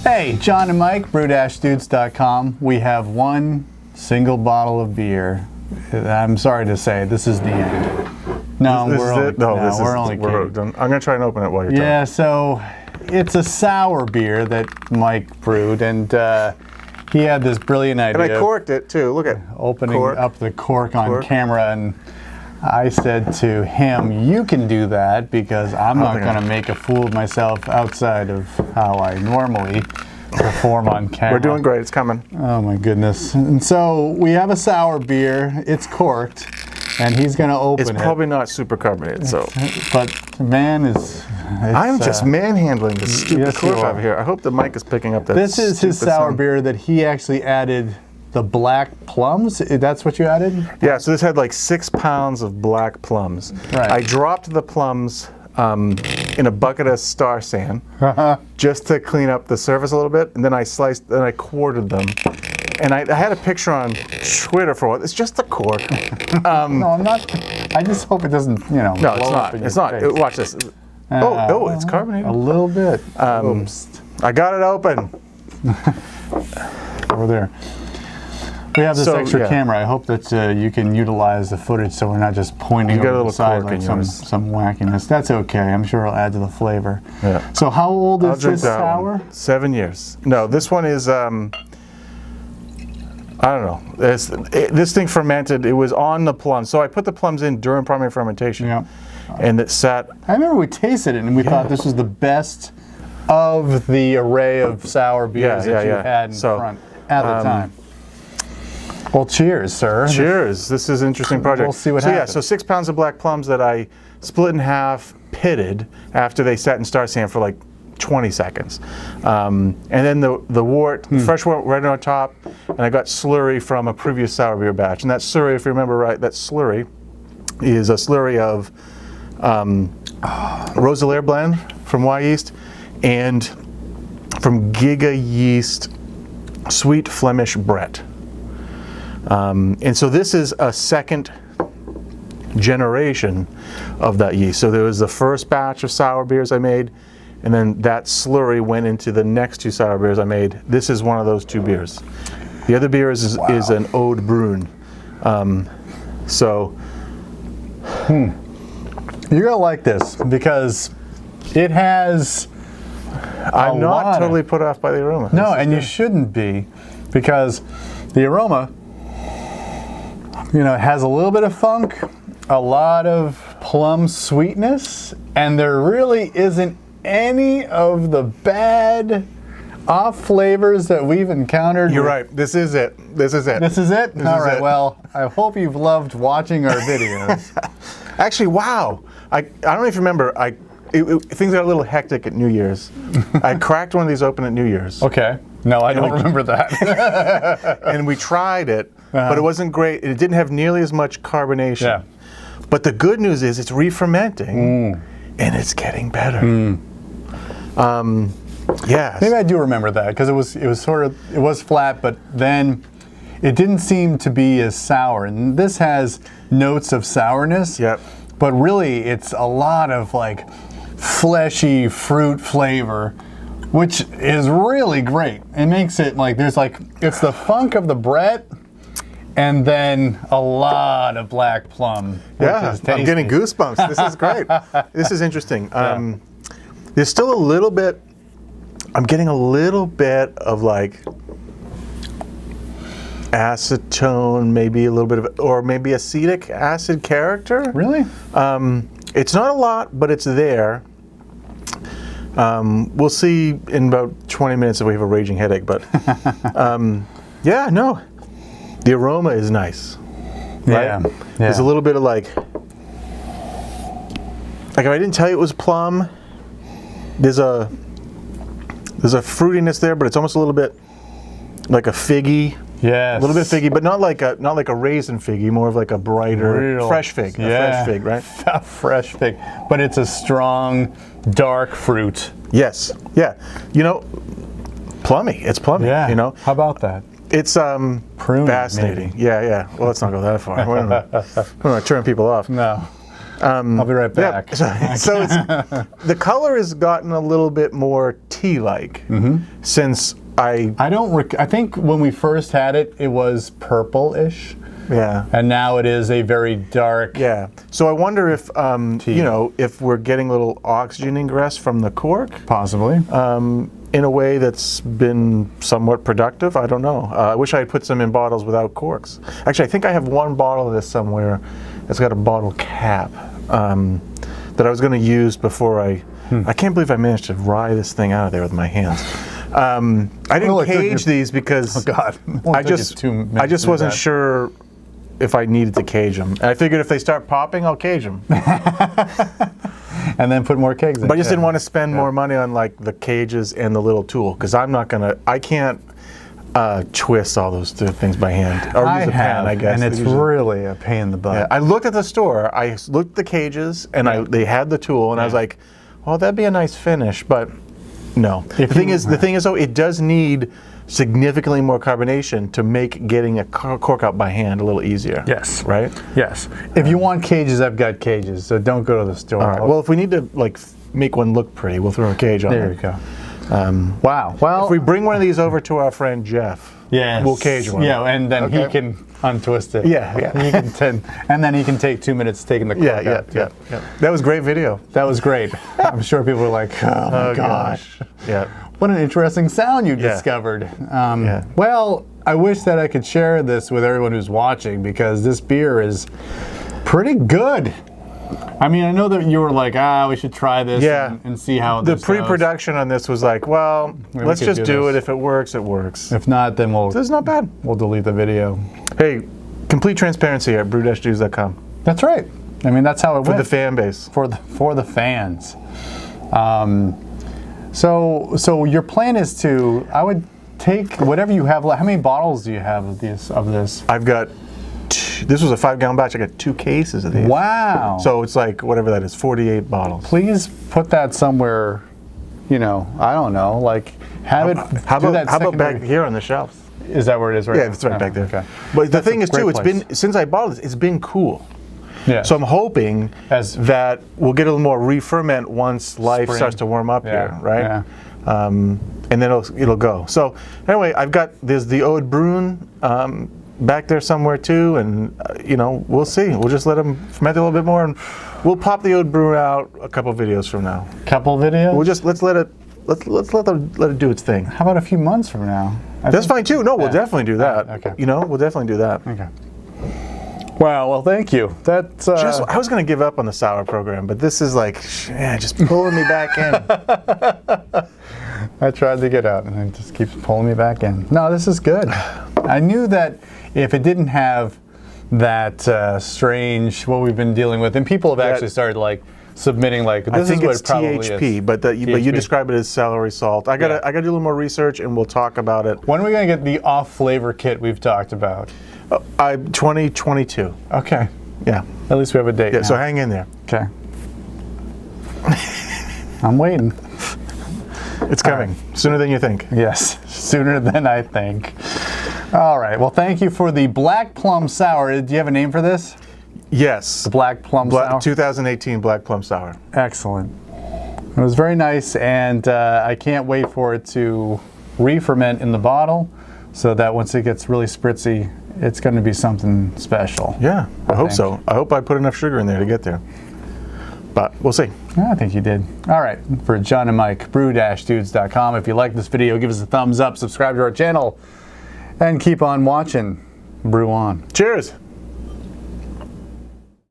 Hey, John and Mike, brew-dudes.com. We have one single bottle of beer. I'm sorry to say, this is the end. No, this we're is only, it? No, no, this we're is, only kidding. I'm going to try and open it while you're Yeah, so it's a sour beer that Mike brewed, and he had this brilliant idea. And I corked it too. Look at opening up the cork on camera, and I said to him, you can do that because I'm not going to make a fool of myself outside of how I normally perform on camera. We're doing great. It's coming. Oh my goodness. And so we have a sour beer. It's corked, and he's going to open it. It's probably not super carbonated, so. But man, I'm just manhandling this stupid cork over here. I hope the mic is picking up that. This is his sour beer that he actually added the black plums. That's what you added? Yeah, so this had like 6 pounds of black plums. Right. I dropped the plums in a bucket of star sand just to clean up the surface a little bit, and then I sliced, then I quartered them. And I had a picture on Twitter for it. It's just a cork. No, I'm not. I just hope it doesn't, you know. No, it's not. It's not. Watch this. Oh, it's carbonated. A little bit. I got it open. Over there. We have this extra camera. I hope that you can utilize the footage so we're not just pointing over the side like some wackiness. That's okay. I'm sure it'll add to the flavor. Yeah. So how old is this sour? 7 years. No, this one is, I don't know. This thing fermented. It was on the plums. So I put the plums in during primary fermentation. Yeah. And it sat. I remember we tasted it and we thought this was the best of the array of sour beers that you had in front at the time. Well, cheers, sir. Cheers. This is an interesting project. We'll see what happens. Yeah, so 6 pounds of black plums that I split in half, pitted after they sat in star sand for like 20 seconds. And then the wort, fresh wort right on top, and I got slurry from a previous sour beer batch. And that slurry, if you remember right, that slurry is a slurry of Rosalaire blend from Y yeast and from Giga yeast sweet Flemish Brett. And so this is a second generation of that yeast. So there was the first batch of sour beers I made, and then that slurry went into the next 2 sour beers I made. This is one of those 2 beers. The other beer is an Ode Brune. You're gonna like this because it has. I'm not totally put off by the aroma. No, and you shouldn't be, because the aroma, you know, it has a little bit of funk, a lot of plum sweetness, and there really isn't any of the bad off flavors that we've encountered. You're right. This is it. This is it. This is it? All right. Well, I hope you've loved watching our videos. Actually, wow. I don't know if you remember, things got a little hectic at New Year's. I cracked one of these open at New Year's. Okay. No, I don't remember that. And we tried it, but it wasn't great. It didn't have nearly as much carbonation. Yeah. But the good news is it's re-fermenting, and it's getting better. Yes. Maybe I do remember that, because it was flat, but then it didn't seem to be as sour. And this has notes of sourness. Yep. But really, it's a lot of like fleshy fruit flavor, which is really great. It makes it like it's the funk of the Brett, and then a lot of black plum. Yeah, I'm getting goosebumps. This is great. This is interesting. There's still a little bit. I'm getting a little bit of like acetone, maybe a little bit of, or maybe acetic acid character. Really? It's not a lot, but it's there. We'll see in about 20 minutes if we have a raging headache, but yeah, no. The aroma is nice. Right? Yeah. There's a little bit of like if I didn't tell you it was plum, there's a fruitiness there, but it's almost a little bit like a figgy. Yes. A little bit figgy, but not like a raisin figgy, more of like a brighter, fresh fig. Yeah. A fresh fig, right? A fresh fig. But it's a strong, dark fruit. Yes. Yeah. You know, plummy. It's plummy. Yeah. You know. How about that? It's prune, fascinating. Maybe. Yeah, yeah. Well, let's not go that far. We're not turn people off. No. I'll be right back. Yep. So it's, the color has gotten a little bit more tea-like since I think when we first had it, it was purple-ish. Yeah. And now it is a very dark. Yeah. So I wonder if, you know, if we're getting a little oxygen ingress from the cork. Possibly. In a way that's been somewhat productive. I don't know. I wish I had put some in bottles without corks. Actually, I think I have one bottle of this somewhere that's got a bottle cap that I was going to use before I can't believe I managed to rye this thing out of there with my hands. I didn't cage these because I just wasn't sure if I needed to cage them. And I figured if they start popping, I'll cage them. And then put more kegs in. But I just didn't want to spend more money on like the cages and the little tool because I can't twist all those things by hand. Or use a pan, I guess. And it's really a pain in the butt. Yeah, I looked at the store, I looked at the cages, and they had the tool, and I was like, well, that'd be a nice finish, but no. The thing is though, it does need significantly more carbonation to make getting a cork out by hand a little easier. Yes. Right? Yes. If you want cages, I've got cages, so don't go to the store. All right. Well, if we need to like make one look pretty, we'll throw a cage on there. There you go. Wow. Well, if we bring one of these over to our friend Jeff, we'll cage one. Yeah, and then he can untwist it. Yeah. He can and then he can take 2 minutes taking the cork out. Yeah. That was great video. That was great. I'm sure people were like, oh my gosh. Yeah. What an interesting sound you discovered. Well, I wish that I could share this with everyone who's watching because this beer is pretty good. I mean, I know that you were like, we should try this and see how this goes. The pre-production on this was like, well, let's just do it. If it works, it works. If not, then this is not bad. We'll delete the video. Hey, complete transparency at brew-dudes.com. That's right. I mean, that's how it went. For the fan base. For the fans. So your plan is to, I would take whatever you have. How many bottles do you have of this? I've got, this was a 5-gallon batch. I got 2 cases of these. Wow. So it's like, whatever that is, 48 bottles. Please put that somewhere, I don't know, like have it. How about back here on the shelf? Is that where it is right now? Yeah, it's right back there. Okay. But the thing is too, it's been, since I bought this, it's been cool. Yeah. So I'm hoping that we'll get a little more re-ferment once life starts to warm up here, right? Yeah. And then it'll go. So anyway, there's the Ode Bruin back there somewhere too, and we'll see. We'll just let them ferment a little bit more, and we'll pop the Ode Bruin out a couple videos from now. Couple videos? We'll just let's let it do its thing. How about a few months from now? That's fine too. No, we'll definitely do that. Okay. We'll definitely do that. Okay. Wow, well, thank you. That's I was going to give up on the sour program, but this is like, just pulling me back in. I tried to get out, and it just keeps pulling me back in. No, this is good. I knew that if it didn't have that strange, what we've been dealing with, and people have actually started like submitting like, this is what it probably THP, is. but you describe it as celery salt. I gotta do a little more research, and we'll talk about it. When are we going to get the off flavor kit we've talked about? 2022. Okay. Yeah. At least we have a date. Yeah. So hang in there. Okay. I'm waiting. It's coming sooner than you think. Yes, sooner than I think. All right. Well, thank you for the Black Plum Sour. Do you have a name for this? Yes. The Black Plum Sour. 2018 Black Plum Sour. Excellent. It was very nice, and I can't wait for it to re-ferment in the bottle, so that once it gets really spritzy, it's going to be something special. Yeah, I hope so. I hope I put enough sugar in there to get there. But we'll see. I think you did. All right. For John and Mike, brew-dudes.com. If you like this video, give us a thumbs up, subscribe to our channel, and keep on watching. Brew on. Cheers.